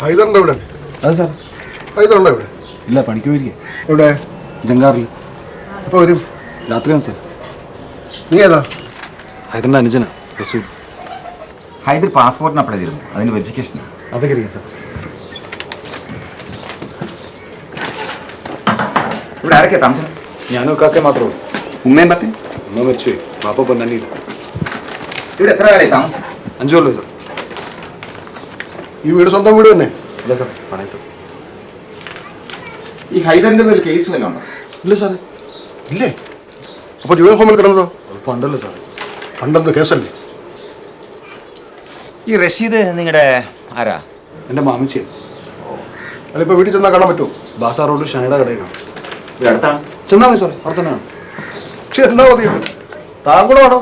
ഹൈദറിൻ്റെ ഇവിടെ അതെ സാർ. ഹൈദറുണ്ടോ ഇവിടെ? ഇല്ല, പണിക്ക് പോയിരിക്കുക. എവിടെ? ജങ്കാറിൽ. എപ്പോൾ വരും? രാത്രിയാണ് സാർ. നീ ഏതാ? ഹൈദറിൻ്റെ അനുജനാ റസൂൽ. ഹൈദർ പാസ്പോർട്ടിന് അപ്ലൈ ചെയ്തിരുന്നു, അതിന് വെരിഫിക്കേഷനാണ്. അതൊക്കെ അറിയാം സാർ. ഇവിടെ ആരൊക്കെയാ താമസം? ഞാനും കാക്കേ മാത്രമേ ഉള്ളൂ. ഉമ്മയും പത്തേ? ഉമ്മ മരിച്ചുപോയി, പാപ്പ പൊന്നാനിയില്ല. ഇവിടെ എത്ര കാലമായി താമസം? 5 കൊല്ലം സാർ. ഈ വീട് സ്വന്തം വീട് തന്നെ? ഇല്ല സാറേ, പണയത്ത്. ഈ ഹൈദറിന്റെ പേരിൽ കേസ് വല്ലതും ഉണ്ടോ? ഇല്ല സാറേ. ഇല്ലേ? അപ്പോൾ ജുവൽ ഹോമിൽ കിടന്നതോ? അത് പണ്ടല്ലോ സാറേ. പണ്ടെന്ത് കേസല്ലേ? ഈ റഷീദ് നിങ്ങളുടെ ആരാ? എൻ്റെ മാമിച്ചിയൻ. അതിപ്പോൾ വീട്ടിൽ ചെന്നാൽ കാണാൻ പറ്റുമോ? ബാസാർ റോഡ് ഷാനയുടെ കടയിലാണ്. ഇവിടെ അടുത്താണ്. ചെന്നാൽ മതി സാറേ, അവിടെ തന്നെയാണ്. പക്ഷെ എന്നാ മതി, താങ്കൂടെ വേണോ?